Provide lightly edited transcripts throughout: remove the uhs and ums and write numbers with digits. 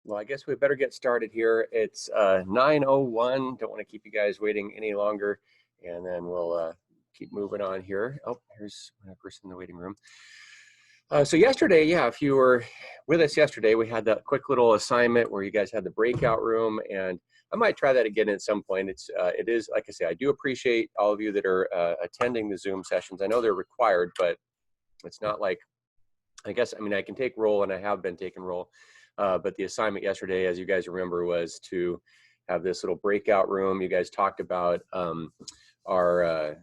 Well, I guess we better get started here. It's 9:01. Don't want to keep you guys waiting any longer. And then we'll keep moving on here. Oh, here's one person in the waiting room. So yesterday, yeah, if you were with us yesterday, we had that quick little assignment where you guys had the breakout room, and I might try that again at some point. It is, like I say, I do appreciate all of you that are attending the Zoom sessions. I know they're required, but it's not like, I guess, I mean, I can take roll, and I have been taking roll. But the assignment yesterday, as you guys remember, was to have this little breakout room. You guys talked about our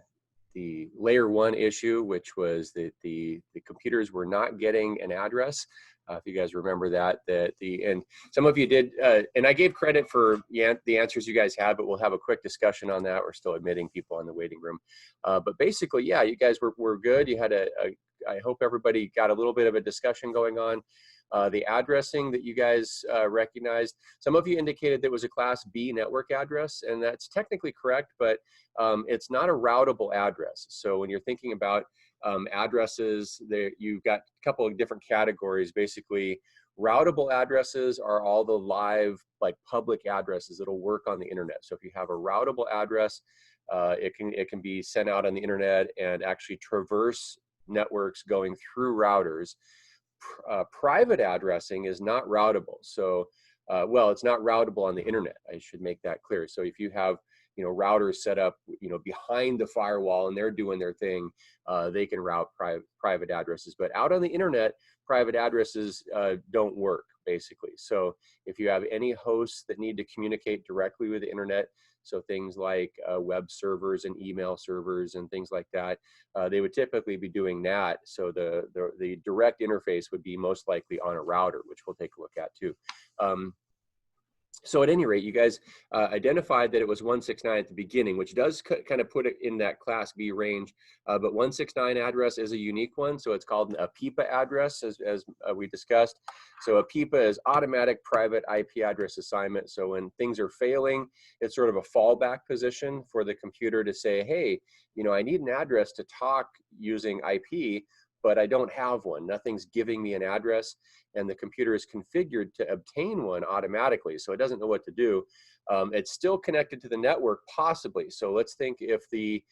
the layer one issue, which was that the computers were not getting an address. If you guys remember that, and some of you did, and I gave credit for the answers you guys had, but we'll have a quick discussion on that. We're still admitting people in the waiting room. But basically, yeah, you guys were good. You had I hope everybody got a little bit of a discussion going on. The addressing that you guys recognized, some of you indicated that it was a class B network address, and that's technically correct, but it's not a routable address. So when you're thinking about addresses, you've got a couple of different categories. Basically, routable addresses are all the live, like, public addresses that'll work on the internet. So if you have a routable address, it can be sent out on the internet and actually traverse networks going through routers. Private addressing is not routable. So, well, it's not routable on the internet. I should make that clear. So if you have, routers set up, behind the firewall and they're doing their thing, they can route private addresses. But out on the internet, private addresses don't work, basically. So if you have any hosts that need to communicate directly with the internet, so things like web servers and email servers and things like that, they would typically be doing that. So the direct interface would be most likely on a router, which we'll take a look at too. So at any rate, you guys identified that it was 169 at the beginning, which does kind of put it in that class B range. But 169 address is a unique one, so it's called a PIPA address, as we discussed. So a PIPA is automatic private IP address assignment. So when things are failing, it's sort of a fallback position for the computer to say, hey, I need an address to talk using IP, but I don't have one. Nothing's giving me an address, and the computer is configured to obtain one automatically, so it doesn't know what to do. It's still connected to the network, possibly. So let's think if the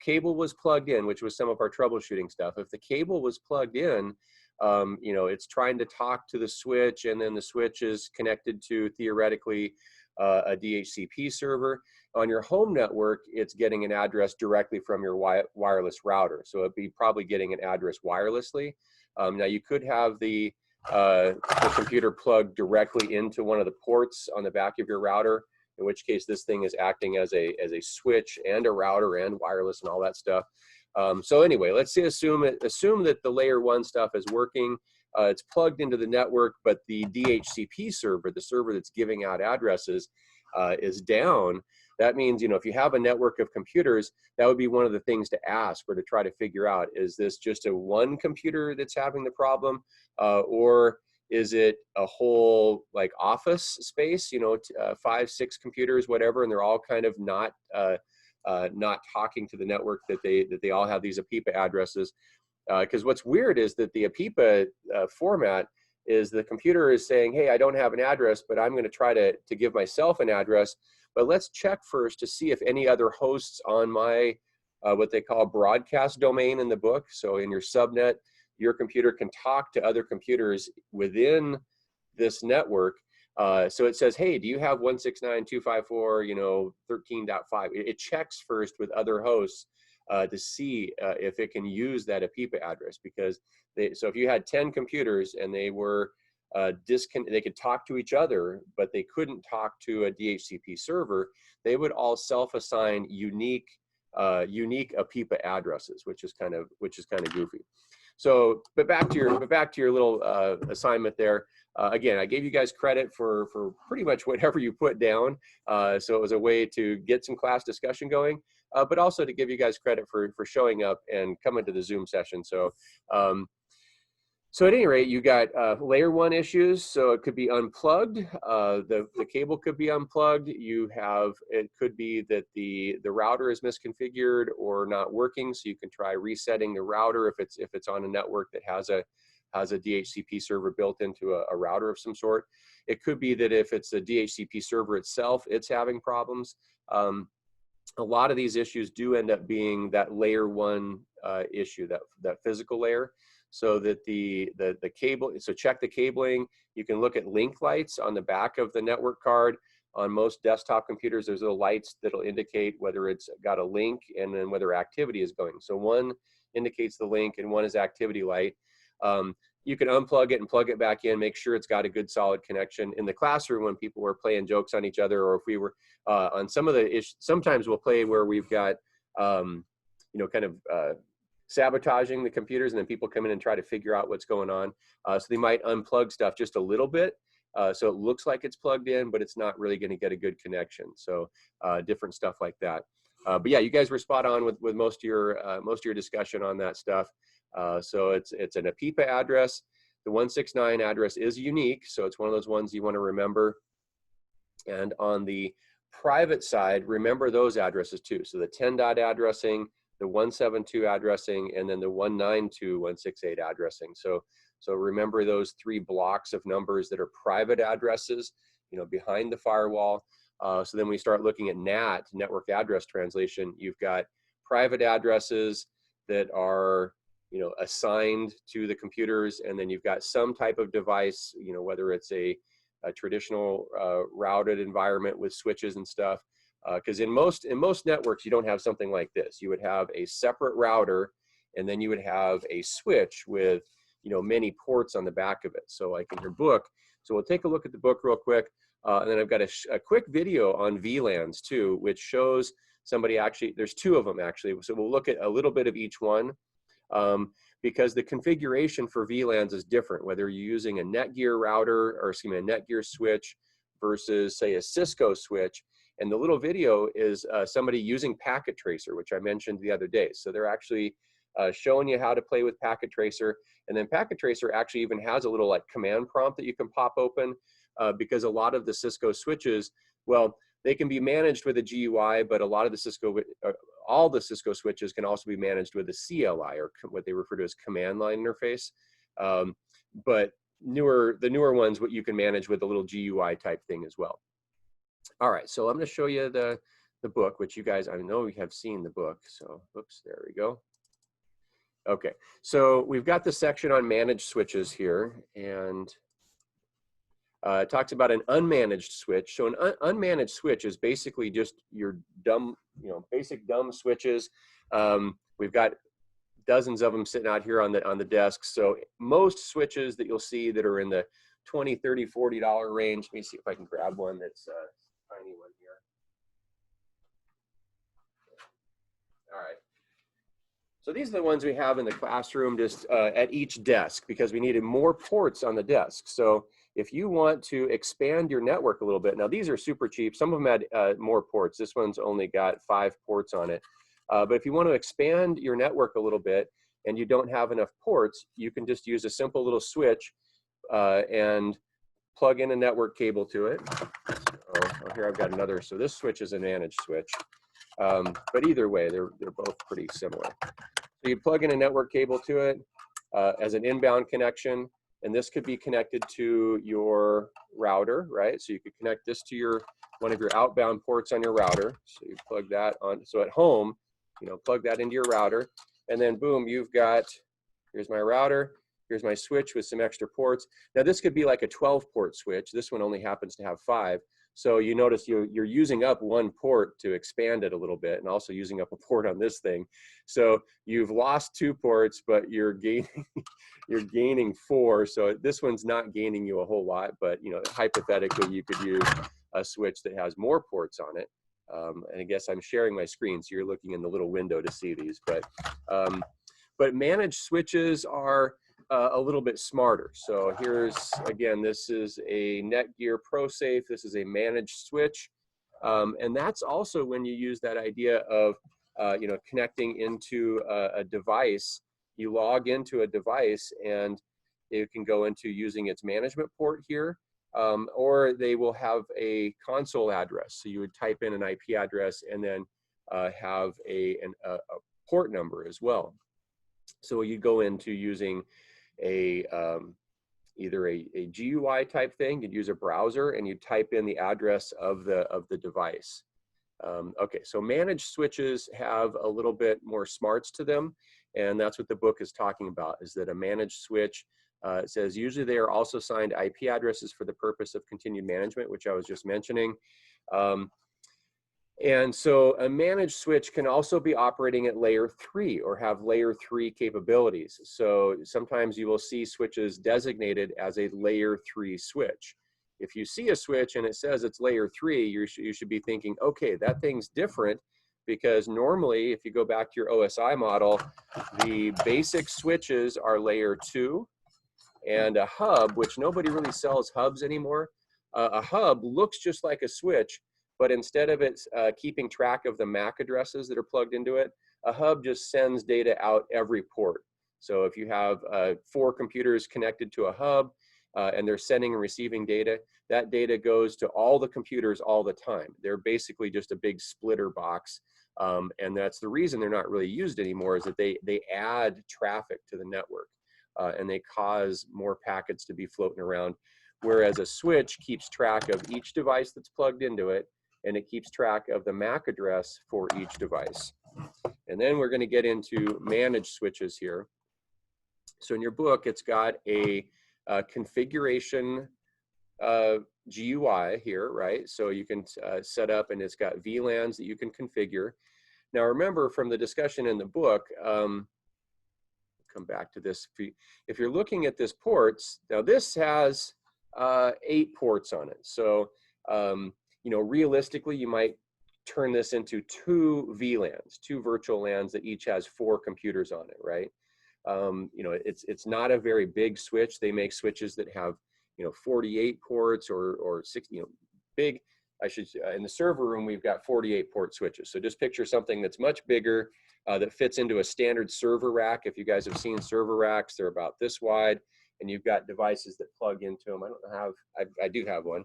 cable was plugged in, which was some of our troubleshooting stuff. If the cable was plugged in, it's trying to talk to the switch, and then the switch is connected to, theoretically, a DHCP server. On your home network, it's getting an address directly from your wireless router. So it'd be probably getting an address wirelessly. Now you could have the computer plugged directly into one of the ports on the back of your router, in which case this thing is acting as a switch and a router and wireless and all that stuff. So anyway, let's say assume that the layer one stuff is working. It's plugged into the network, but the DHCP server, the server that's giving out addresses, is down. That means, if you have a network of computers, that would be one of the things to ask or to try to figure out, is this just a one computer that's having the problem? Or is it a whole, like, office space, 5, 6 computers, whatever, and they're all kind of not talking to the network, that they all have these APIPA addresses? Because what's weird is that the APIPA format is the computer is saying, hey, I don't have an address, but I'm going to try to give myself an address. But let's check first to see if any other hosts on my, what they call broadcast domain in the book. So in your subnet, your computer can talk to other computers within this network. So it says, hey, do you have 169.254, 13.5? It checks first with other hosts to see if it can use that APIPA address, because so if you had 10 computers and they were they could talk to each other, but they couldn't talk to a DHCP server, they would all self-assign unique APIPA addresses, which is kind of goofy. So, but back to your little assignment there. Again, I gave you guys credit for pretty much whatever you put down. So it was a way to get some class discussion going, but also to give you guys credit for showing up and coming to the Zoom session. So, so at any rate, you got layer one issues. So it could be unplugged. The cable could be unplugged. It could be that the router is misconfigured or not working. So you can try resetting the router if it's on a network that has has a DHCP server built into a router of some sort. It could be that if it's a DHCP server itself, it's having problems. A lot of these issues do end up being that layer one issue, that physical layer. So that the cable, so check the cabling. You can look at link lights on the back of the network card. On most desktop computers, there's little lights that'll indicate whether it's got a link and then whether activity is going. So one indicates the link and one is activity light. You can unplug it and plug it back in, make sure it's got a good solid connection. In the classroom, when people were playing jokes on each other, or if we were on some of the issues, sometimes we'll play where we've got, you know, kind of sabotaging the computers, and then people come in and try to figure out what's going on. So they might unplug stuff just a little bit. So it looks like it's plugged in, but it's not really going to get a good connection. So different stuff like that. But yeah, you guys were spot on with most of your discussion on that stuff. So it's an APIPA address. The 169 address is unique, so it's one of those ones you want to remember. And on the private side, remember those addresses too. So the 10 dot addressing, the 172 addressing, and then the 192.168 addressing. So remember those 3 blocks of numbers that are private addresses, you know, behind the firewall. So then we start looking at NAT, network address translation. You've got private addresses that are, you know, assigned to the computers, and then you've got some type of device, you know, whether it's a traditional routed environment with switches and stuff. Because in most networks, you don't have something like this. You would have a separate router, and then you would have a switch with, you know, many ports on the back of it. So like in your book, so we'll take a look at the book real quick. And then I've got a quick video on VLANs too, which shows somebody actually, there's 2 of them actually. So we'll look at a little bit of each one, because the configuration for VLANs is different, whether you're using a Netgear router, or excuse me, a Netgear switch versus say a Cisco switch. And the little video is somebody using Packet Tracer, which I mentioned the other day. So they're actually showing you how to play with Packet Tracer. And then Packet Tracer actually even has a little like command prompt that you can pop open, because a lot of the Cisco switches, well, they can be managed with a GUI, but a lot of the Cisco, all the Cisco switches can also be managed with a CLI, or what they refer to as command line interface. But the newer ones, what you can manage with a little GUI type thing as well. All right, so I'm going to show you the book, which you guys, I know you have seen the book. So, oops, there we go. Okay, so we've got the section on managed switches here, and it talks about an unmanaged switch. So an unmanaged switch is basically just your dumb, you know, basic dumb switches. We've got dozens of them sitting out here on the desk. So most switches that you'll see that are in the $20, $30, $40 range. Let me see if I can grab one that's a tiny one here. All right. So these are the ones we have in the classroom, just at each desk, because we needed more ports on the desk. So if you want to expand your network a little bit, now these are super cheap. Some of them had more ports. This one's only got 5 ports on it. But if you want to expand your network a little bit and you don't have enough ports, you can just use a simple little switch and plug in a network cable to it. So here I've got another. So this switch is a managed switch. But either way, they're both pretty similar. So you plug in a network cable to it as an inbound connection, and this could be connected to your router, right? So you could connect this to one of your outbound ports on your router. So you plug that on. So at home, you know, plug that into your router, and then boom, you've got, here's my router, here's my switch with some extra ports. Now this could be like a 12-port switch. This one only happens to have 5. So you notice you're using up 1 port to expand it a little bit, and also using up a port on this thing. So you've lost 2 ports, but you're gaining 4. So this one's not gaining you a whole lot, but you know, hypothetically, you could use a switch that has more ports on it. And I guess I'm sharing my screen, so you're looking in the little window to see these. But managed switches are a little bit smarter. So here's, again, this is a Netgear ProSafe. This is a managed switch. And that's also when you use that idea of, you know, connecting into a device. You log into a device and it can go into using its management port here, or they will have a console address. So you would type in an IP address and then have a port number as well. So you go into using, either a GUI type thing. You'd use a browser and you type in the address of the device. Okay, so managed switches have a little bit more smarts to them, and that's what the book is talking about, is that a managed switch, it says usually they are also assigned IP addresses for the purpose of continued management, which I was just mentioning. And so a managed switch can also be operating at layer 3 or have layer 3 capabilities. So sometimes you will see switches designated as a layer 3 switch. If you see a switch and it says it's layer 3, you should be thinking, okay, that thing's different, because normally if you go back to your OSI model, the basic switches are layer 2, and a hub, which nobody really sells hubs anymore. A hub looks just like a switch, but instead of it keeping track of the MAC addresses that are plugged into it, a hub just sends data out every port. So if you have 4 computers connected to a hub and they're sending and receiving data, that data goes to all the computers all the time. They're basically just a big splitter box. And that's the reason they're not really used anymore, is that they add traffic to the network and they cause more packets to be floating around. Whereas a switch keeps track of each device that's plugged into it, and it keeps track of the MAC address for each device. And then we're going to get into managed switches here. So in your book, it's got a configuration GUI here, right? So you can set up, and it's got VLANs that you can configure. Now remember, from the discussion in the book, come back to this. If you're looking at this ports, now this has 8 ports on it. So you know, realistically, you might turn this into 2 VLANs, 2 virtual LANs that each has 4 computers on it, right? You know, it's not a very big switch. They make switches that have, you know, 48 ports or 60, you know, big. In the server room, we've got 48 port switches. So just picture something that's much bigger that fits into a standard server rack. If you guys have seen server racks, they're about this wide, and you've got devices that plug into them. I do have one.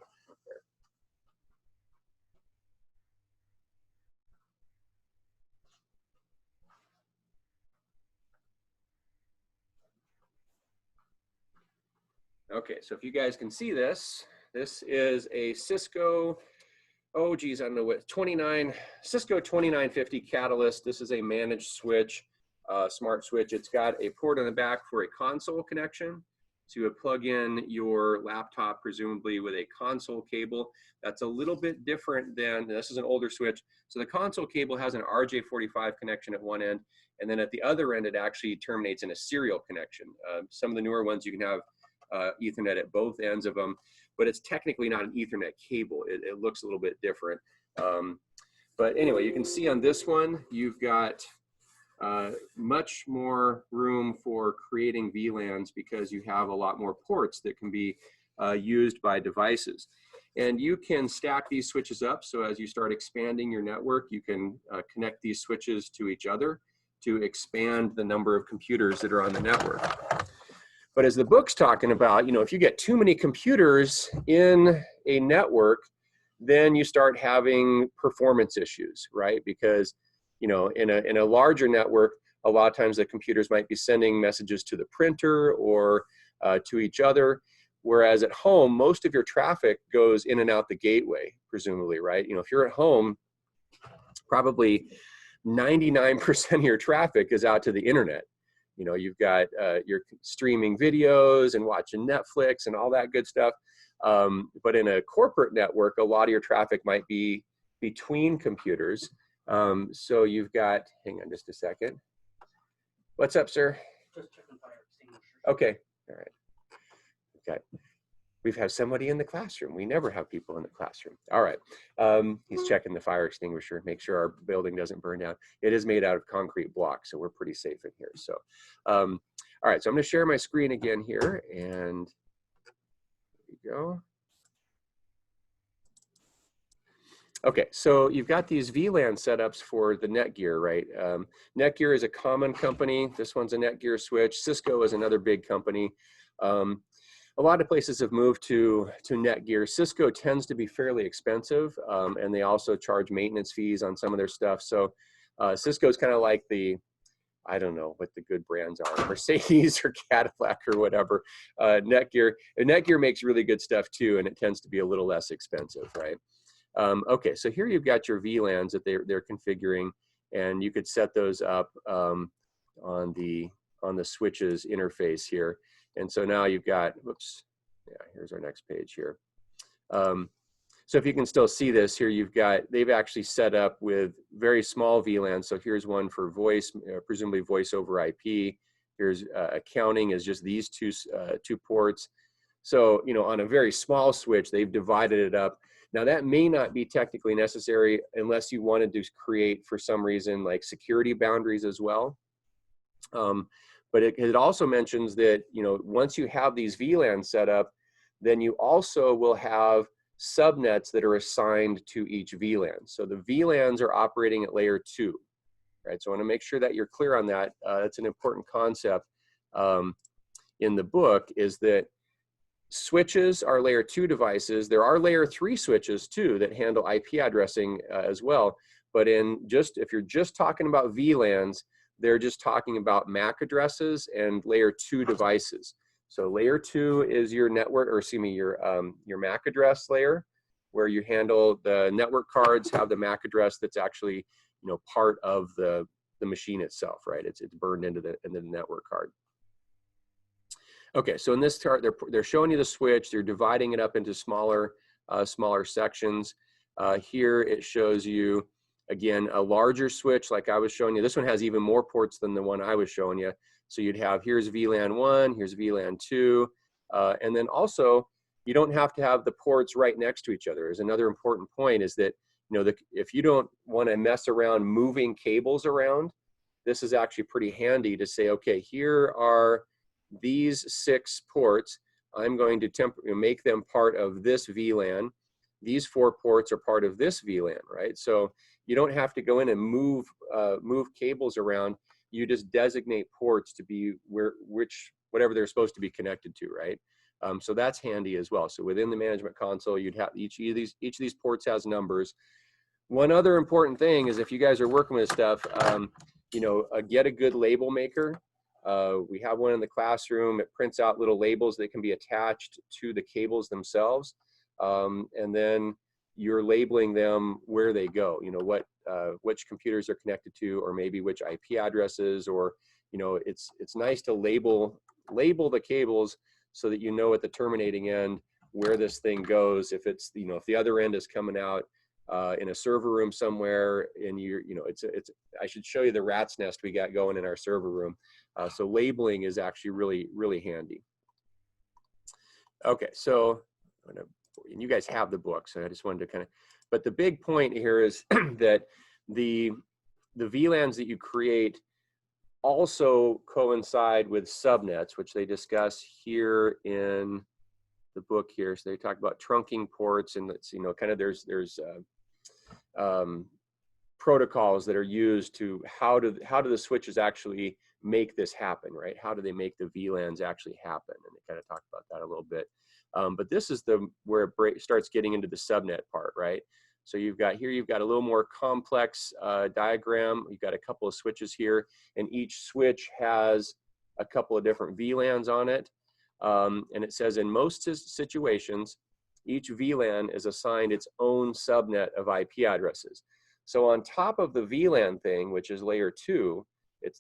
Okay, so if you guys can see this, this is a Cisco, oh geez, I don't know what, Cisco 2950 Catalyst. This is a managed switch, smart switch. It's got a port on the back for a console connection. So you would plug in your laptop, presumably with a console cable. That's a little bit different than, this is an older switch. So the console cable has an RJ45 connection at one end, and then at the other end, it actually terminates in a serial connection. Some of the newer ones, you can have Ethernet at both ends of them, but it's technically not an Ethernet cable. It looks a little bit different. But anyway, you can see on this one, you've got much more room for creating VLANs because you have a lot more ports that can be used by devices. And you can stack these switches up. So as you start expanding your network, you can connect these switches to each other to expand the number of computers that are on the network. But as the book's talking about, you know, if you get too many computers in a network, then you start having performance issues, right? Because, you know, in a larger network, a lot of times the computers might be sending messages to the printer or to each other. Whereas at home, most of your traffic goes in and out the gateway, presumably, right? You know, if you're at home, probably 99% of your traffic is out to the internet. You know, you've got you're streaming videos and watching Netflix and all that good stuff. But in a corporate network, a lot of your traffic might be between computers. So you've got, hang on just a second. What's up, sir? Just checking fire extinguisher. Okay, all right. Okay. We've had somebody in the classroom. We never have people in the classroom. All right. He's checking the fire extinguisher, make sure our building doesn't burn down. It is made out of concrete blocks, so we're pretty safe in here. So, all right. So I'm going to share my screen again here, and there we go. Okay, so you've got these VLAN setups for the Netgear, right? Netgear is a common company. This one's a Netgear switch. Cisco is another big company. A lot of places have moved to Netgear. Cisco tends to be fairly expensive, and they also charge maintenance fees on some of their stuff. So Cisco is kind of like the I don't know what the good brands are, Mercedes or Cadillac or whatever. Netgear. And Netgear makes really good stuff too, and it tends to be a little less expensive, right? Okay, so here you've got your VLANs that they're configuring, and you could set those up on the switches interface here. And so now you've got, whoops, yeah, here's our next page here. So if you can still see this here, they've actually set up with very small VLANs. So here's one for voice, presumably voice over IP. Here's accounting is just these two ports. So, you know, on a very small switch, they've divided it up. Now that may not be technically necessary unless you wanted to create, for some reason, like security boundaries as well. But it also mentions that, you know, once you have these VLANs set up, then you also will have subnets that are assigned to each VLAN. So the VLANs are operating at layer 2, right? So I want to make sure that you're clear on that. That's an important concept in the book, is that switches are layer 2 devices. There are layer 3 switches too that handle IP addressing as well. But if you're just talking about VLANs, they're just talking about MAC addresses and layer 2 devices. So layer 2 is your network, or excuse me, your MAC address layer, where you handle the network cards have the MAC address that's actually, you know, part of the machine itself, right? It's burned into the network card. Okay, so in this chart, they're showing you the switch. They're dividing it up into smaller sections. Here it shows you, again, a larger switch like I was showing you. This one has even more ports than the one I was showing you. So you'd have, here's VLAN 1, here's VLAN 2, and then also, you don't have to have the ports right next to each other. There's another important point, is that, you know, if you don't want to mess around moving cables around, this is actually pretty handy to say, okay, here are these 6 ports. I'm going to make them part of this VLAN. These 4 ports are part of this VLAN, right? So you don't have to go in and move cables around. You just designate ports to be whatever they're supposed to be connected to, right? So that's handy as well. So within the management console, you'd have each of these ports has numbers. One other important thing is, if you guys are working with stuff, you know, get a good label maker. We have one in the classroom. It prints out little labels that can be attached to the cables themselves, and then you're labeling them where they go. You know, which computers are connected to, or maybe which IP addresses, or, you know, it's nice to label the cables so that you know at the terminating end where this thing goes. If it's, you know, if the other end is coming out in a server room somewhere, and you know, I should show you the rat's nest we got going in our server room. So labeling is actually really handy. Okay, so and you guys have the book, so I just wanted to kind of, but the big point here is that the VLANs that you create also coincide with subnets, which they discuss here in the book here. So they talk about trunking ports, and it's, you know, kind of there's protocols that are used to how do the switches actually make this happen, right? How do they make the VLANs actually happen? And they kind of talk about that a little bit. But this is where it starts getting into the subnet part, right? So you've got a little more complex diagram. You've got a couple of switches here, and each switch has a couple of different VLANs on it. And it says, in most situations, each VLAN is assigned its own subnet of IP addresses. So on top of the VLAN thing, which is layer 2,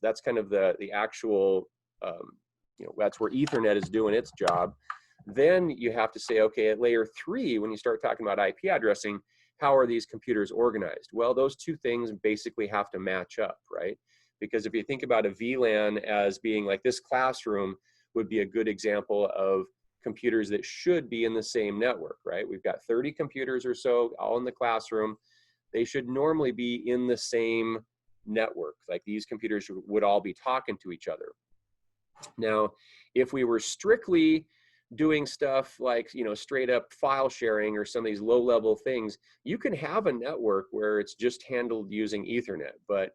that's kind of the actual, you know, that's where Ethernet is doing its job. Then you have to say, okay, at layer 3, when you start talking about IP addressing, how are these computers organized? Well, those two things basically have to match up, right? Because if you think about a VLAN as being like this classroom would be a good example of computers that should be in the same network, right? We've got 30 computers or so all in the classroom. They should normally be in the same network. Like, these computers would all be talking to each other. Now, if we were strictly doing stuff like, you know, straight up file sharing or some of these low level things, you can have a network where it's just handled using Ethernet, but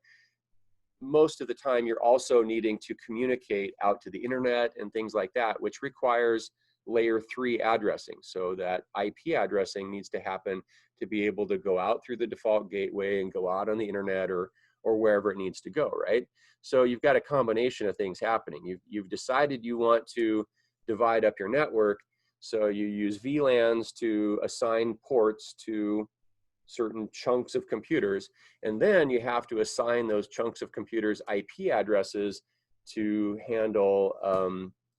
most of the time you're also needing to communicate out to the internet and things like that, which requires layer 3 addressing. So that IP addressing needs to happen to be able to go out through the default gateway and go out on the internet, or or wherever it needs to go, right? So you've got a combination of things happening. You've decided you want to divide up your network, so you use VLANs to assign ports to certain chunks of computers, and then you have to assign those chunks of computers IP addresses to handle,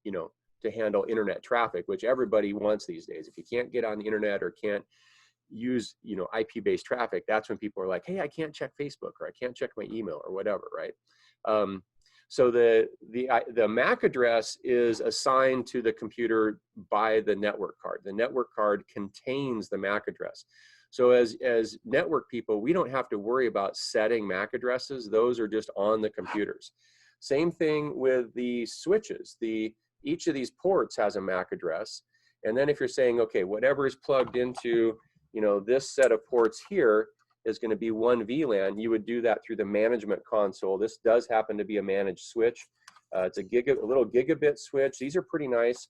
you know, to handle internet traffic, which everybody wants these days. If you can't get on the internet or can't use, you know, IP-based traffic, that's when people are like, hey, I can't check Facebook, or I can't check my email, or whatever, right? So the MAC address is assigned to the computer by the network card. The network card contains the MAC address. So as network people, we don't have to worry about setting MAC addresses. Those are just on the computers. Same thing with the switches. Each of these ports has a MAC address. And then if you're saying, okay, whatever is plugged into, you know, this set of ports here is going to be one VLAN, you would do that through the management console. This does happen to be a managed switch. It's a little gigabit switch. These are pretty nice.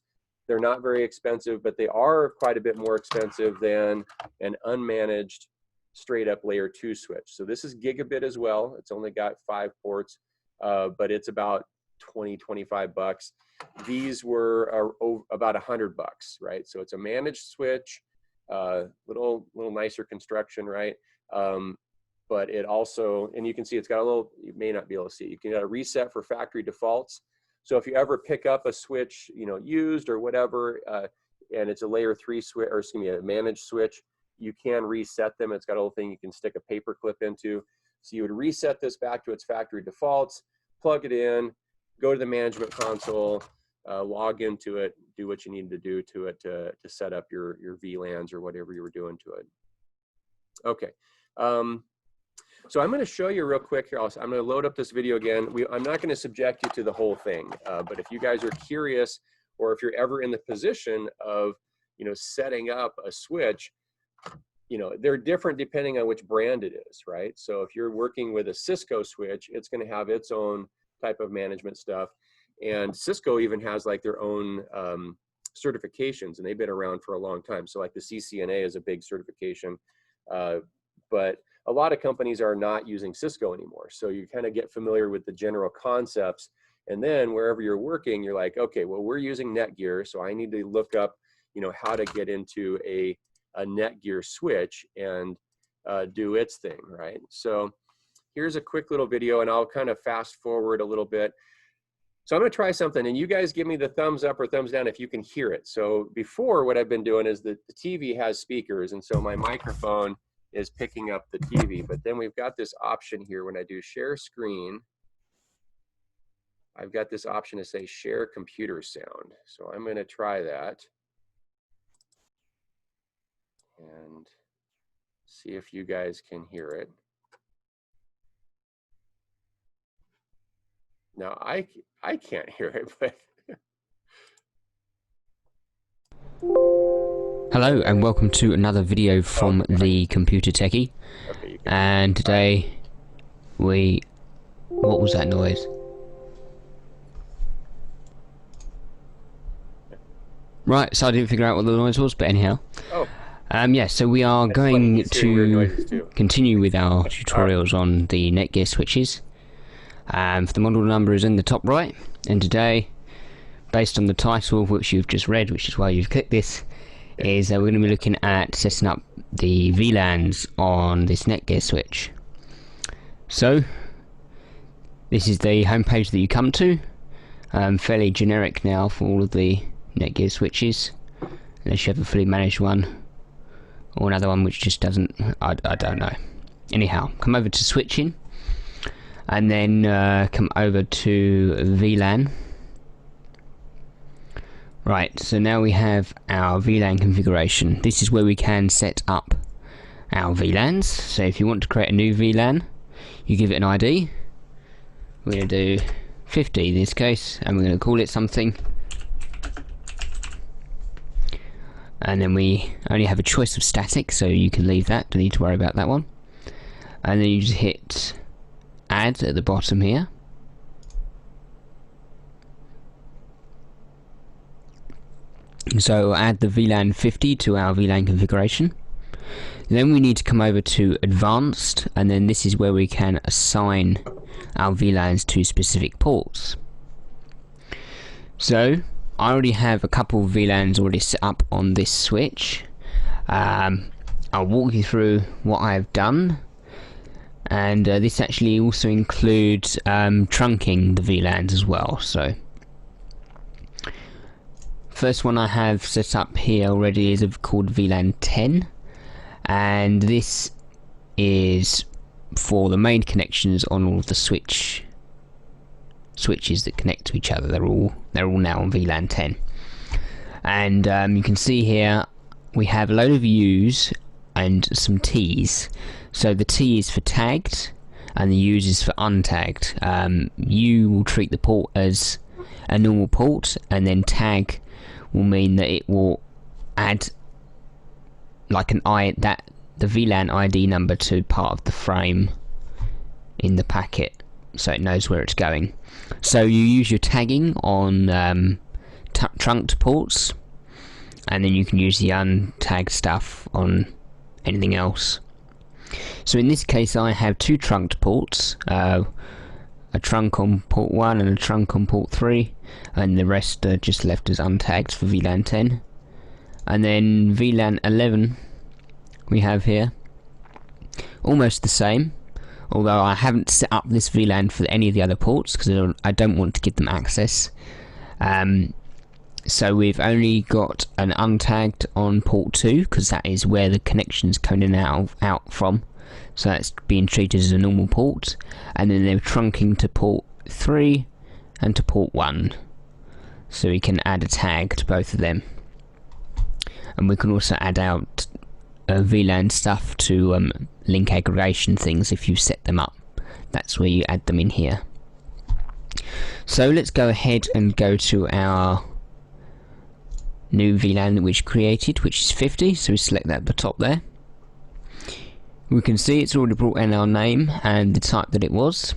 They're not very expensive, but they are quite a bit more expensive than an unmanaged straight up layer 2 switch. So this is gigabit as well. It's only got 5 ports, but it's about 20, 25 bucks. These were about $100, right? So it's a managed switch, little nicer construction, right? But it also, and you can see it's got a little, you may not be able to see, you can get a reset for factory defaults. So if you ever pick up a switch, you know, used or whatever, and it's a layer 3 switch, or excuse me, a managed switch, you can reset them. It's got a little thing you can stick a paper clip into. So you would reset this back to its factory defaults, plug it in, go to the management console, log into it, do what you need to do to it to set up your VLANs or whatever you were doing to it. Okay. So I'm going to show you real quick here. I'm going to load up this video again. I'm not going to subject you to the whole thing, but if you guys are curious, or if you're ever in the position of, you know, setting up a switch, you know, they're different depending on which brand it is, right? So if you're working with a Cisco switch, it's going to have its own type of management stuff. And Cisco even has like their own certifications, and they've been around for a long time. So like the CCNA is a big certification, but a lot of companies are not using Cisco anymore. So you kind of get familiar with the general concepts. And then wherever you're working, you're like, okay, well, we're using Netgear. So I need to look up, you know, how to get into a Netgear switch and do its thing, right? So here's a quick little video, and I'll kind of fast forward a little bit. So I'm going to try something, and you guys give me the thumbs up or thumbs down if you can hear it. So before, what I've been doing is the TV has speakers, and so my microphone is picking up the TV. But then we've got this option here when I do share screen. I've got this option to say share computer sound. So I'm going to try that and see if you guys can hear it. Now I can't hear it, but hello and welcome to another video from the Computer Techie. okay, And today what was that noise? Right, so I didn't figure out what the noise was, but anyhow. Oh. Yeah, so we are going to continue with our tutorials on the Netgear switches. The model number is in the top right, and today, based on the title which you've just read, which is why you've clicked this, is we're going to be looking at setting up the VLANs on this Netgear switch. So this is the home page that you come to, fairly generic now for all of the Netgear switches, unless you have a fully managed one or another one which just doesn't, I don't know. Anyhow, come over to switching, and then come over to VLAN. Right, so now we have our VLAN configuration. This is where we can set up our VLANs. So if you want to create a new VLAN, you give it an ID. We're going to do 50 in this case, and we're going to call it something. And then we only have a choice of static, so you can leave that, don't need to worry about that one. And then you just hit add at the bottom here. So add the VLAN 50 to our VLAN configuration. Then we need to come over to advanced, and then this is where we can assign our VLANs to specific ports. So I already have a couple of VLANs already set up on this switch. I'll walk you through what I've done, and this actually also includes trunking the VLANs as well. So first one I have set up here already is called VLAN 10, and this is for the main connections on all of the switches that connect to each other. They're all now on VLAN 10, and you can see here we have a load of U's and some T's. So the T is for tagged and the U's is for untagged. U will treat the port as a normal port, and then tag will mean that it will add like the VLAN ID number to part of the frame in the packet, so it knows where it's going. So you use your tagging on trunked ports, and then you can use the untagged stuff on anything else. So in this case I have two trunked ports, a trunk on port 1 and a trunk on port 3, and the rest are just left as untagged for VLAN 10. And then VLAN 11 we have here, almost the same, although I haven't set up this VLAN for any of the other ports because I don't want to give them access. So we've only got an untagged on port 2 because that is where the connection's coming out from, so that's being treated as a normal port, and then they're trunking to port 3 and to port 1, so we can add a tag to both of them. And we can also add out VLAN stuff to link aggregation things if you set them up. That's where you add them in here. So let's go ahead and go to our new VLAN that we created, which is 50, so we select that at the top there. We can see it's already brought in our name and the type that it was.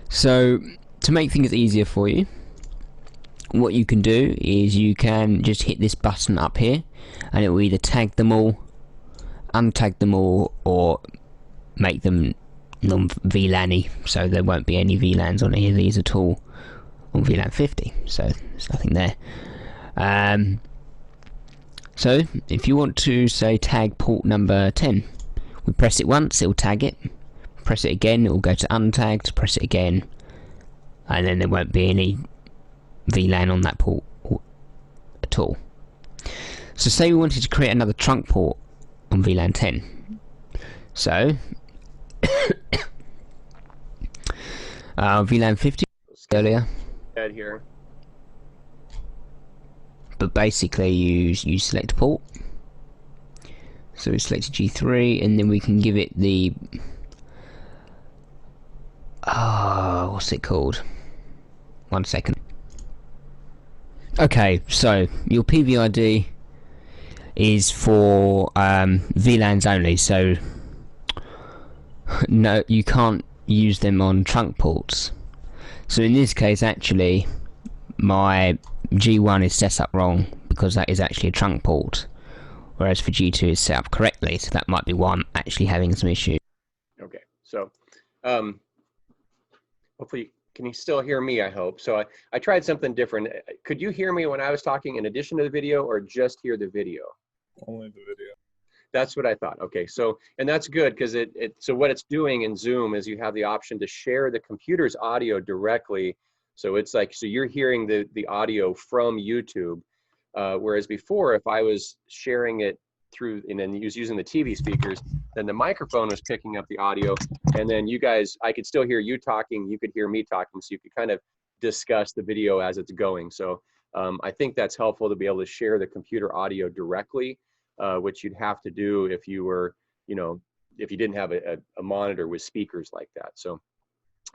So to make things easier for you, what you can do is you can just hit this button up here and it will either tag them all, untag them all, or make them non-VLAN-y, so there won't be any VLANs on any of these at all on VLAN 50, so there's nothing there. So if you want to say tag port number 10, we press it once, it will tag it, press it again, it will go to untagged, press it again, and then there won't be any VLAN on that port at all. So say we wanted to create another trunk port on VLAN 10, so VLAN 50 earlier, Add here. but basically you select a port, so we select G3, and then we can give it the what's it called, 1 second. Okay, so your PVID is for VLANs only, so no, you can't use them on trunk ports. So in this case actually my G1 is set up wrong because that is actually a trunk port, whereas for G2 is set up correctly, so that might be why I'm actually having some issues. Okay, so hopefully, can you still hear me, I hope? So I tried something different. Could you hear me when I was talking in addition to the video, or just hear the video? Only the video. That's what I thought. Okay, so, and that's good because so what it's doing in Zoom is you have the option to share the computer's audio directly. So it's like, so you're hearing the audio from YouTube, whereas before, if I was sharing it through, and then using the TV speakers, then the microphone was picking up the audio, and then you guys, I could still hear you talking, you could hear me talking, so you could kind of discuss the video as it's going. So I think that's helpful to be able to share the computer audio directly, which you'd have to do if you were, if you didn't have a monitor with speakers like that. So,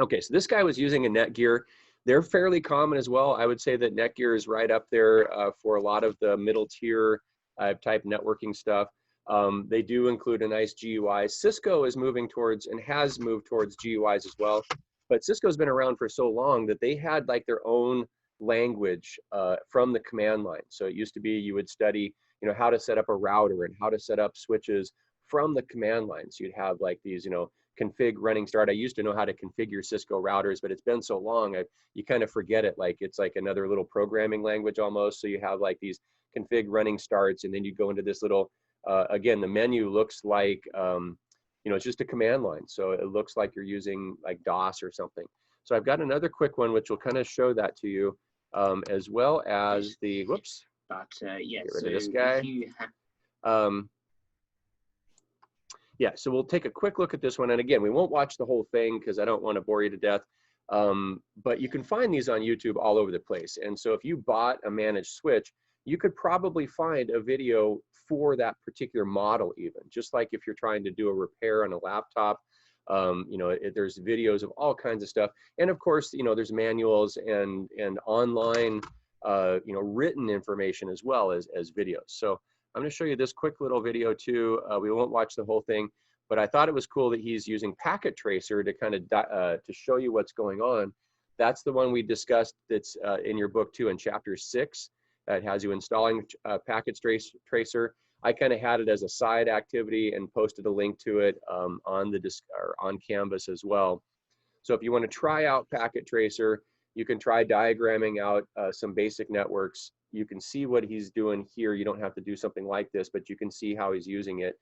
okay, so this guy was using a Netgear. They're fairly common as well. I would say that Netgear is right up there for a lot of the middle tier type networking stuff. They do include a nice GUI. Cisco is moving towards and has moved towards GUIs as well, but Cisco's been around for so long that they had like their own language from the command line. So it used to be you would study, you know, how to set up a router and how to set up switches from the command line. So you'd have like these, you know, config running start. I used to know how to configure Cisco routers, but it's been so long, you kind of forget it. Like it's like another little programming language almost. So you have like these config running starts, and then you go into this little, again, the menu looks like, you know, it's just a command line. So it looks like you're using like DOS or something. So I've got another quick one, which will kind of show that to you, as well as the, whoops. But yeah, Get rid so of this guy. if you have Yeah, so we'll take a quick look at this one. And again, we won't watch the whole thing because I don't want to bore you to death. But you can find these on YouTube all over the place. And so if you bought a managed switch, you could probably find a video for that particular model even. Just like if you're trying to do a repair on a laptop, you know, there's videos of all kinds of stuff. And of course, you know, there's manuals and online, you know, written information as well as videos. So I'm going to show you this quick little video too. We won't watch the whole thing, but I thought it was cool that he's using Packet Tracer to kind of to show you what's going on. That's the one we discussed that's in your book too, in chapter 6. That has you installing Packet Tracer. I kind of had it as a side activity and posted a link to it on the on Canvas as well. So if you want to try out Packet Tracer, you can try diagramming out some basic networks. You can see what he's doing here. You don't have to do something like this, but you can see how he's using it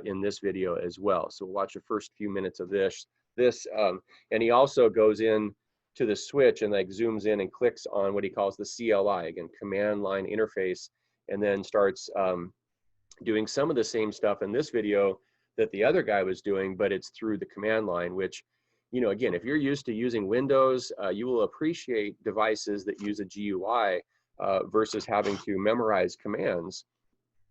in this video as well. So we'll watch the first few minutes of this. And he also goes in to the switch and like zooms in and clicks on what he calls the CLI, again, command line interface, and then starts doing some of the same stuff in this video that the other guy was doing, but it's through the command line, which, you know, again, if you're used to using Windows, you will appreciate devices that use a GUI versus having to memorize commands.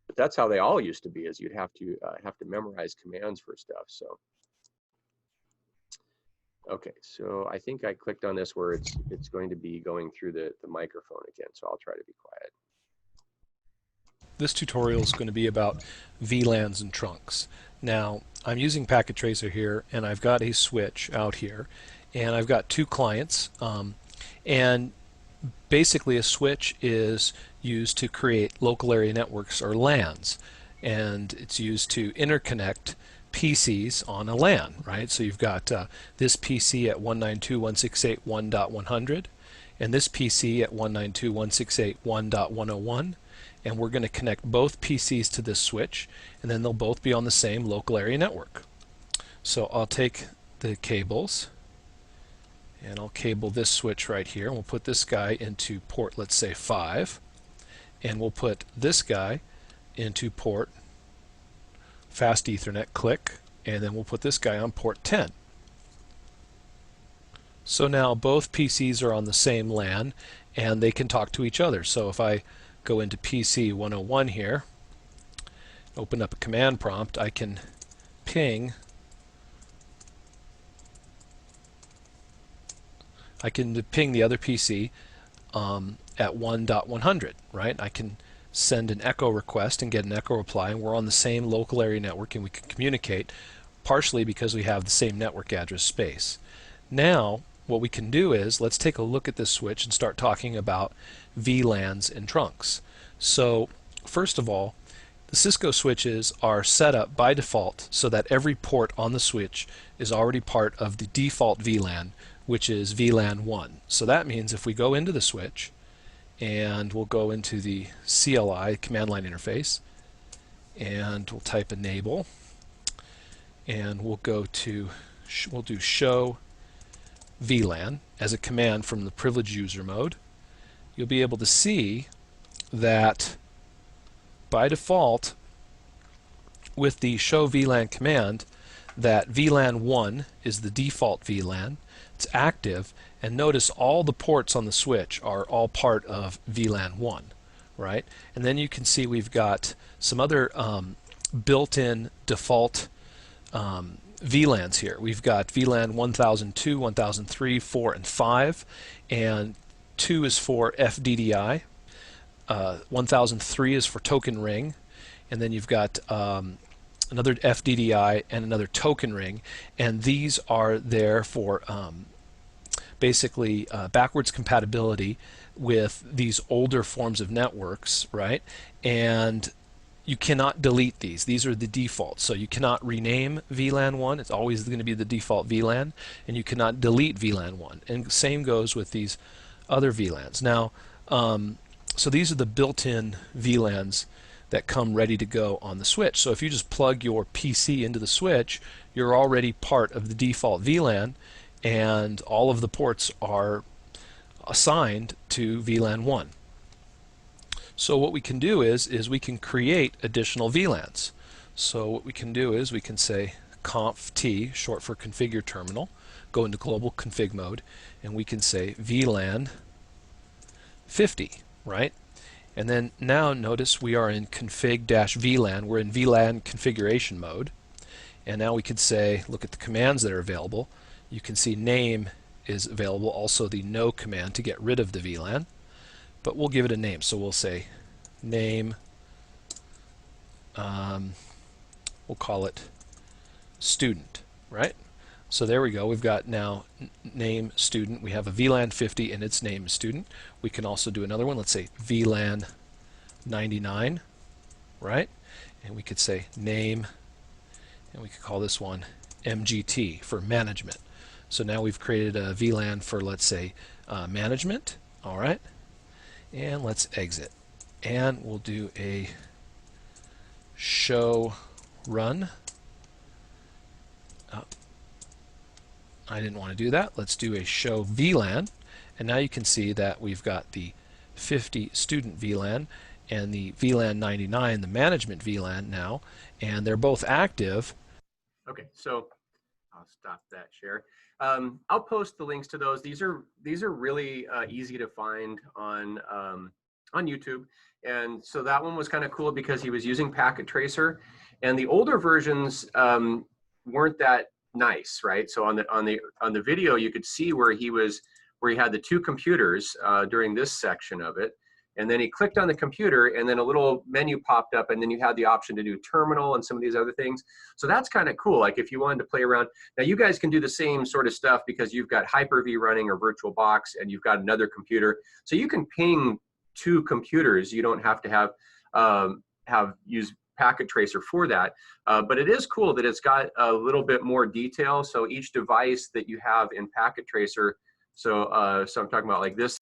But that's how they all used to be, is you'd have to memorize commands for stuff. So, okay, so I think I clicked on this where it's going to be going through the microphone again. So I'll try to be quiet. This tutorial is going to be about VLANs and trunks. Now, I'm using Packet Tracer here, and I've got a switch out here, and I've got two clients, and basically a switch is used to create local area networks, or LANs, and it's used to interconnect PCs on a LAN, right? So you've got this PC at 192.168.1.100 and this PC at 192.168.1.101, and we're going to connect both PCs to this switch, and then they'll both be on the same local area network. So I'll take the cables and I'll cable this switch right here, and we'll put this guy into port, let's say 5, and we'll put this guy into port fast Ethernet, click, and then we'll put this guy on port 10. So now both PCs are on the same LAN and they can talk to each other. So if I go into PC 101 here, open up a command prompt, I can ping the other PC at 1.100, right? I can send an echo request and get an echo reply, and we're on the same local area network and we can communicate, partially because we have the same network address space. Now what we can do is, let's take a look at this switch and start talking about VLANs and trunks. So first of all, the Cisco switches are set up by default so that every port on the switch is already part of the default VLAN, which is VLAN 1. So that means if we go into the switch, and we'll go into the CLI, command line interface, and we'll type enable, and we'll go to, we'll do show VLAN as a command from the privileged user mode. You'll be able to see that by default with the show VLAN command that VLAN 1 is the default VLAN. It's active, and notice all the ports on the switch are all part of VLAN 1, right? And then you can see we've got some other built-in default VLANs here. We've got VLAN 1002, 1003, 4, and 5, and 2 is for FDDI. 1003 is for token ring, and then you've got another FDDI and another token ring, and these are there for basically backwards compatibility with these older forms of networks, right? And you cannot delete these. These are the defaults. So you cannot rename VLAN 1. It's always going to be the default VLAN. And you cannot delete VLAN 1. And same goes with these other VLANs. Now, so these are the built-in VLANs that come ready to go on the switch. So if you just plug your PC into the switch, you're already part of the default VLAN, and all of the ports are assigned to VLAN 1. So what we can do is we can create additional VLANs. So what we can do is we can say conf t, short for configure terminal, go into global config mode, and we can say VLAN 50, right? And then now notice we are in config-VLAN. We're in VLAN configuration mode. And now we could say, look at the commands that are available. You can see name is available, also the no command to get rid of the VLAN. But we'll give it a name. So we'll say name, we'll call it student, right? So there we go. We've got now name student. We have a VLAN 50 and its name is student. We can also do another one. Let's say VLAN 99, right? And we could say name, and we could call this one MGT for management. So now we've created a VLAN for, let's say, management. All right. And let's exit. And we'll do a show run. I didn't want to do that. Let's do a show VLAN. And now you can see that we've got the 50 student VLAN and the VLAN 99, the management VLAN now, and they're both active. Okay, so I'll stop that share. I'll post the links to those. These are really easy to find on YouTube. And so that one was kind of cool because he was using Packet Tracer, and the older versions weren't that nice, right? So on the video, you could see where he had the two computers during this section of it, and then he clicked on the computer, and then a little menu popped up, and then you had the option to do terminal and some of these other things. So that's kind of cool. Like if you wanted to play around, now you guys can do the same sort of stuff because you've got Hyper-V running or VirtualBox, and you've got another computer, so you can ping two computers. You don't have to use Packet Tracer for that, but it is cool that it's got a little bit more detail. So each device that you have in Packet Tracer, so I'm talking about like this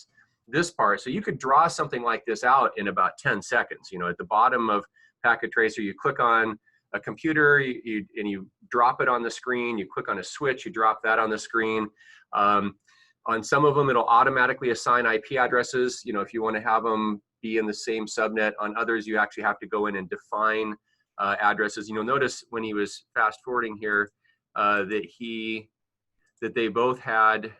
part, so you could draw something like this out in about 10 seconds. You know, at the bottom of Packet Tracer, you click on a computer, and you drop it on the screen. You click on a switch, you drop that on the screen. On some of them, it'll automatically assign IP addresses, you know, if you want to have them be in the same subnet. On others, you actually have to go in and define addresses. You know, notice when he was fast forwarding here that they both had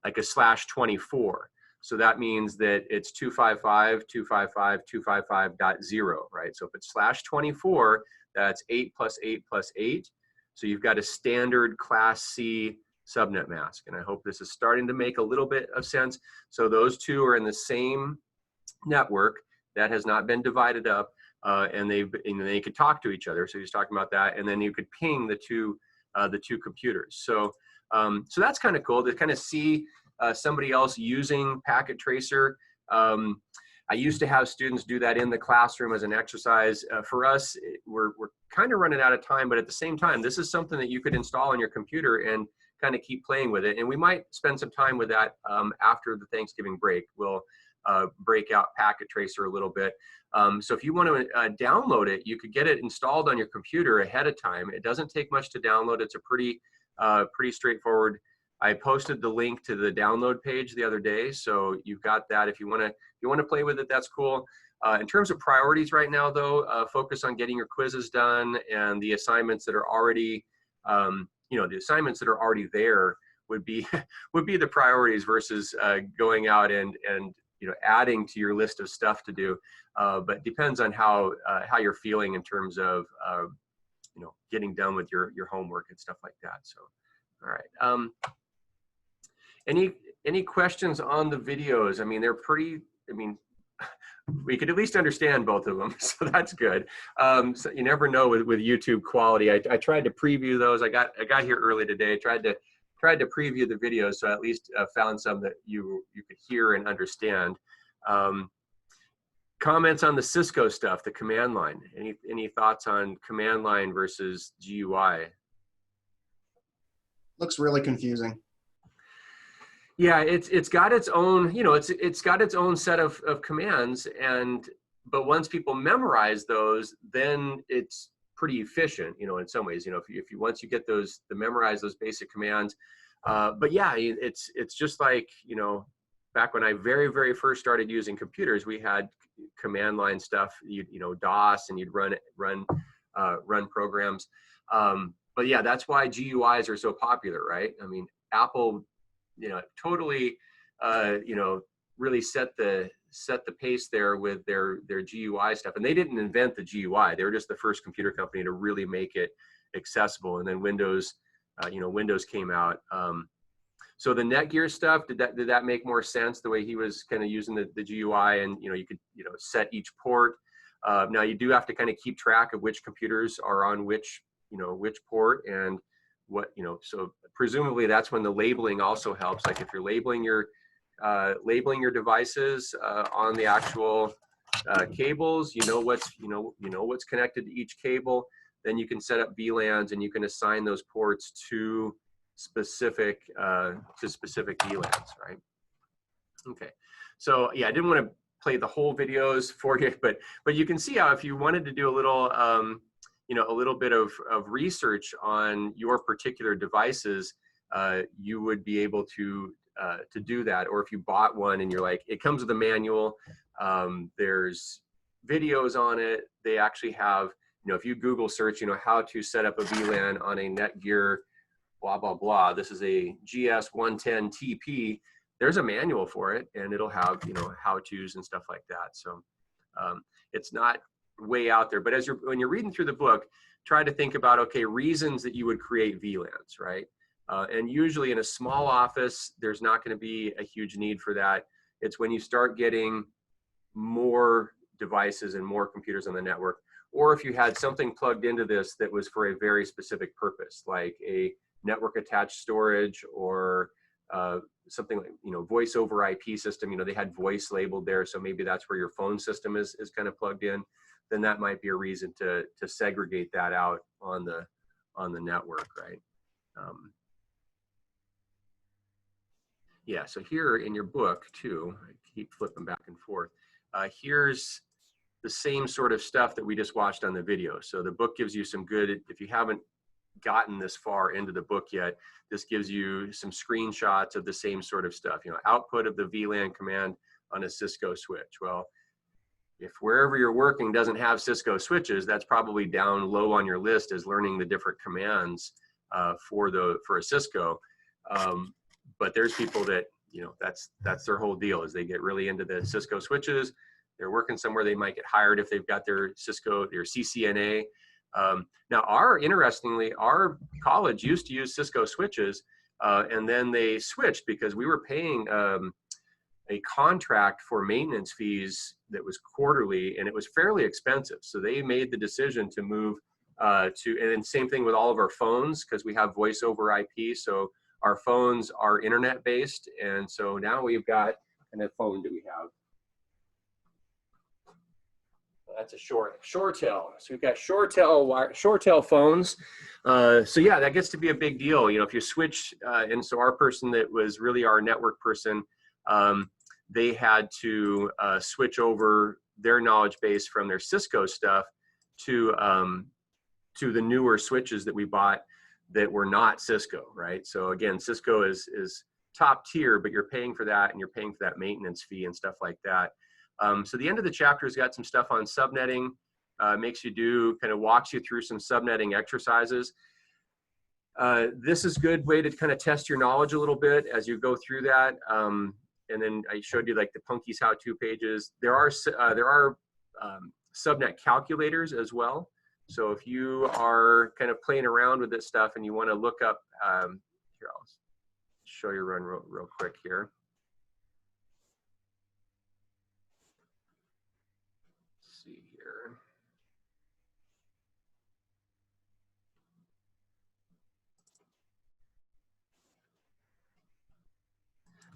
like a /24. So that means that it's 255.255.255.0, right? So if it's /24, that's 8 + 8 + 8. So you've got a standard Class C subnet mask, and I hope this is starting to make a little bit of sense. So those two are in the same network that has not been divided up, and they could talk to each other. So he's talking about that, and then you could ping the two computers. So so that's kind of cool to kind of see somebody else using Packet Tracer. I used to have students do that in the classroom as an exercise. For us, we're kind of running out of time, but at the same time, this is something that you could install on your computer and kind of keep playing with it. And we might spend some time with that after the Thanksgiving break. We'll break out Packet Tracer a little bit. So if you want to download it, you could get it installed on your computer ahead of time. It doesn't take much to download. It's a pretty straightforward. I posted the link to the download page the other day, so you've got that. If you want to play with it, that's cool. In terms of priorities right now, though, focus on getting your quizzes done, and the assignments that are already, the assignments that are already there would be the priorities versus going out and adding to your list of stuff to do. But depends on how you're feeling in terms of getting done with your homework and stuff like that. So, all right. Any questions on the videos? I mean, they're pretty. I mean, we could at least understand both of them, so that's good. So you never know with YouTube quality. I tried to preview those. I got here early today. Tried to tried to preview the videos, so I at least found some that you could hear and understand. Comments on the Cisco stuff, the command line. Any thoughts on command line versus GUI? Looks really confusing. Yeah, it's got its own, you know, it's got its own set of commands, but once people memorize those, then it's pretty efficient, you know, in some ways, you know, if you once you get those to memorize those basic commands. But yeah, it's just like, you know, back when I very first started using computers, we had command line stuff, you know, DOS, and you'd run programs. But yeah, that's why GUIs are so popular, right? I mean, Apple, you know, totally, you know, really set the pace there with their GUI stuff. And they didn't invent the GUI. They were just the first computer company to really make it accessible. And then Windows, you know, Windows came out. So the Netgear stuff, did that make more sense, the way he was kind of using the GUI, and, you know, you could, you know, set each port. Now you do have to kind of keep track of which computers are on which, you know, which port, and what, you know, so presumably that's when the labeling also helps. Like if you're labeling your devices on the actual cables, you know what's connected to each cable. Then you can set up VLANs, and you can assign those ports to specific VLANs, right? Okay, so yeah, I didn't want to play the whole videos for you, but you can see how if you wanted to do a little you know, a little bit of research on your particular devices, you would be able to do that. Or if you bought one and you're like, it comes with a manual, there's videos on it. They actually have, you know, if you Google search, you know, how to set up a VLAN on a Netgear, blah, blah, blah. This is a GS110 TP. There's a manual for it, and it'll have, you know, how-tos and stuff like that. So it's not way out there, but when you're reading through the book, try to think about, okay, reasons that you would create VLANs, right? And usually in a small office, there's not going to be a huge need for that. It's when you start getting more devices and more computers on the network, or if you had something plugged into this that was for a very specific purpose, like a network attached storage, or something like, you know, voice over IP system. You know, they had voice labeled there, so maybe that's where your phone system is kind of plugged in. Then that might be a reason to segregate that out on the network, right? Yeah, so here in your book too, I keep flipping back and forth. Here's the same sort of stuff that we just watched on the video. So the book gives you some good, if you haven't gotten this far into the book yet, this gives you some screenshots of the same sort of stuff. You know, output of the VLAN command on a Cisco switch. Well, if wherever you're working doesn't have Cisco switches, that's probably down low on your list as learning the different commands for a Cisco. But there's people that, you know, that's their whole deal, is they get really into the Cisco switches. They're working somewhere, they might get hired if they've got their Cisco, their CCNA. Now, interestingly, our college used to use Cisco switches, and then they switched because we were paying a contract for maintenance fees that was quarterly, and it was fairly expensive. So they made the decision to move and same thing with all of our phones, because we have voice over IP. So our phones are internet based. And so now we've got, and what phone do we have? That's a ShoreTel. So we've got ShoreTel phones. So yeah, that gets to be a big deal. You know, if you switch, and so our person that was really our network person, they had to switch over their knowledge base from their Cisco stuff to the newer switches that we bought that were not Cisco, right? So again, Cisco is top tier, but you're paying for that, and you're paying for that maintenance fee and stuff like that. So the end of the chapter has got some stuff on subnetting, walks you through some subnetting exercises. This is a good way to kind of test your knowledge a little bit as you go through that. And then I showed you like the Punky's how-to pages. There are subnet calculators as well. So if you are kind of playing around with this stuff and you want to look up, here, I'll show you run real quick here. Let's see here.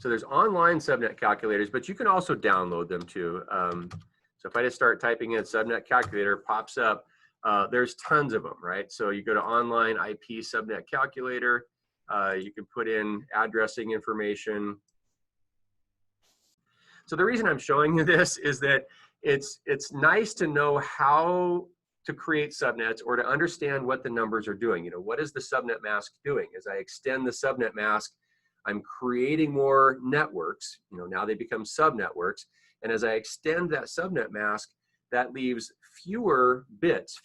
So there's online subnet calculators, but you can also download them too. So if I just start typing in subnet calculator, it pops up. There's tons of them, right? So you go to online IP subnet calculator. You can put in addressing information. So the reason I'm showing you this is that it's nice to know how to create subnets or to understand what the numbers are doing. You know, what is the subnet mask doing? As I extend the subnet mask, I'm creating more networks. You know, now they become subnetworks. And as I extend that subnet mask, that leaves fewer bits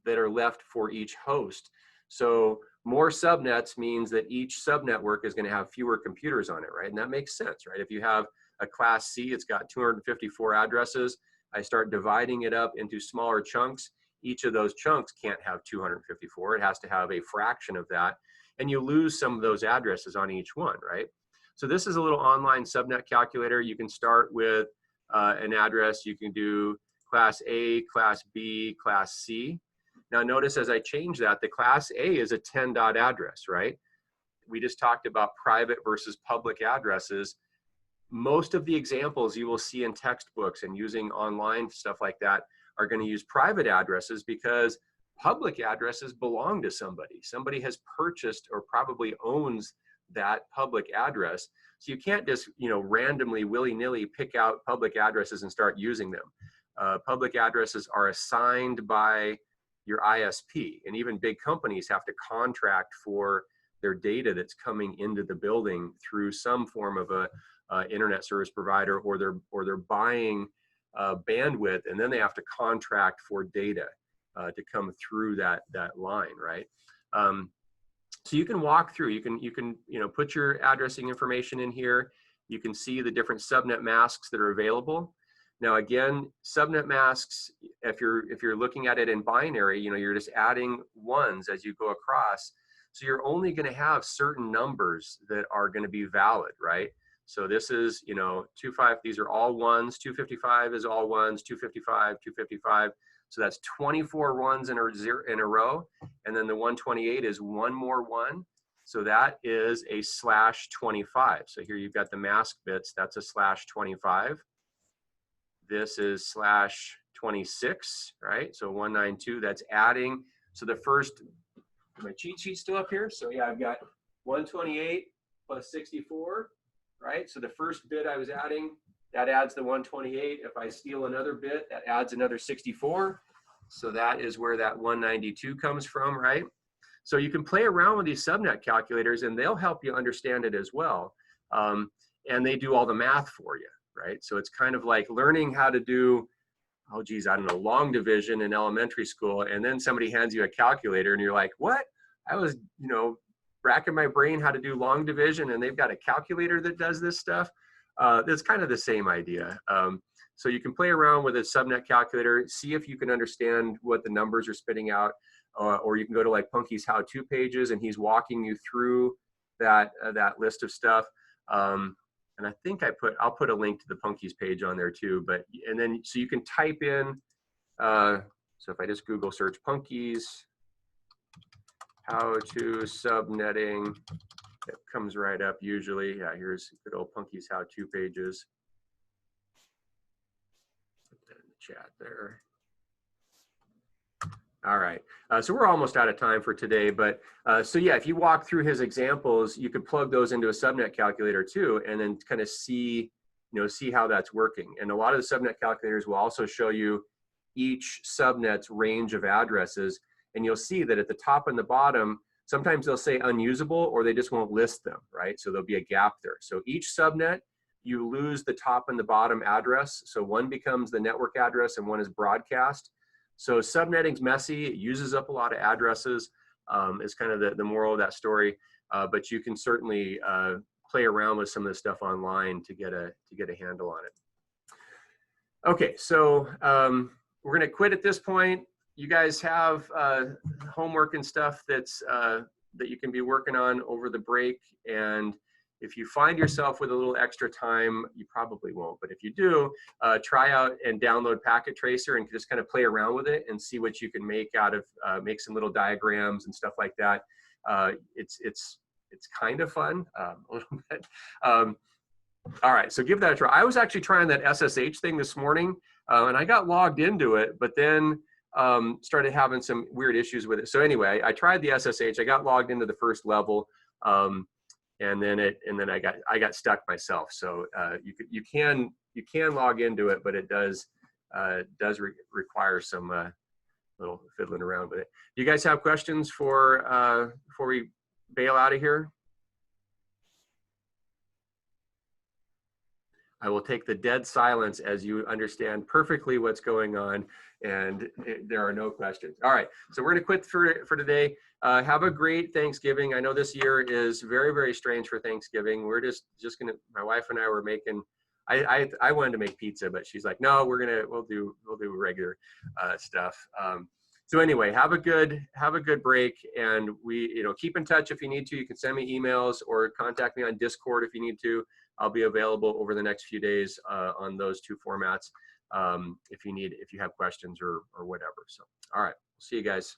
that are left for each host. So more subnets means that each subnetwork is going to have fewer computers on it, right? And that makes sense, right? If you have a class C, it's got 254 addresses. I start dividing it up into smaller chunks. Each of those chunks can't have 254. It has to have a fraction of that. And you lose some of those addresses on each one, right? So this is a little online subnet calculator. You can start with an address. You can do class A, class B, class C. Now notice as I change that, the class A is a 10 dot address, right? We just talked about private versus public addresses. Most of the examples you will see in textbooks and using online stuff like that are going to use private addresses because public addresses belong to somebody. Somebody has purchased or probably owns that public address. So you can't just, you know, randomly, willy-nilly pick out public addresses and start using them. Public addresses are assigned by your ISP, and even big companies have to contract for their data that's coming into the building through some form of a internet service provider, or they're buying bandwidth, and then they have to contract for data to come through that line, right? So you can walk through. You can put your addressing information in here. You can see the different subnet masks that are available. Now again, subnet masks, if you're looking at it in binary, you know, you're just adding ones as you go across. So you're only going to have certain numbers that are going to be valid, right? So this is, you know, 25, these are all ones, 255 is all ones, 255, 255. So that's 24 ones in a row. And then the 128 is one more one. So that is a /25. So here you've got the mask bits, that's a /25. This is /26, right? So 192, that's adding. So the first, my cheat sheet's still up here. So yeah, I've got 128 plus 64, right? So the first bit I was adding, that adds the 128. If I steal another bit, that adds another 64. So that is where that 192 comes from, right? So you can play around with these subnet calculators and they'll help you understand it as well. And they do all the math for you, right? So it's kind of like learning how to do, oh geez, I don't know, long division in elementary school. And then somebody hands you a calculator and you're like, what? I was, you know, racking my brain how to do long division and they've got a calculator that does this stuff. It's kind of the same idea. So you can play around with a subnet calculator, see if you can understand what the numbers are spitting out, or you can go to like Punky's how-to pages and he's walking you through that list of stuff. And I think I'll put a link to the Punky's page on there too. And then so you can type in. So if I just Google search Punky's how-to subnetting, it comes right up usually. Yeah, here's good old Punky's how-to pages. Put that in the chat there. All right, so we're almost out of time for today, but so yeah, if you walk through his examples, you could plug those into a subnet calculator too, and then kind of see how that's working. And a lot of the subnet calculators will also show you each subnet's range of addresses, and you'll see that at the top and the bottom, sometimes they'll say unusable or they just won't list them, right? So there'll be a gap there. So each subnet, you lose the top and the bottom address. So one becomes the network address and one is broadcast. So subnetting's messy, it uses up a lot of addresses, is kind of the moral of that story. But you can certainly play around with some of the stuff online to get a handle on it. Okay, so we're gonna quit at this point. You guys have homework and stuff that you can be working on over the break. And if you find yourself with a little extra time, you probably won't, but if you do, try out and download Packet Tracer and just kind of play around with it and see what you can make out of, make some little diagrams and stuff like that. It's it's kind of fun, a little bit. All right, so give that a try. I was actually trying that SSH thing this morning, and I got logged into it, but then started having some weird issues with it. So anyway, I tried the SSH. I got logged into the first level, and then I got stuck myself. So you can log into it, but it does require some little fiddling around with it. Do you guys have questions for before we bail out of here? I will take the dead silence as you understand perfectly what's going on, and there are no questions. All right, so we're going to quit for today. Have a great Thanksgiving. I know this year is very, very strange for Thanksgiving. We're just going to, my wife and I were making, I wanted to make pizza, but she's like, no, we'll do regular stuff. So anyway, have a good break, and keep in touch if you need to. You can send me emails or contact me on Discord if you need to. I'll be available over the next few days on those two formats if you have questions or whatever. So, all right, see you guys.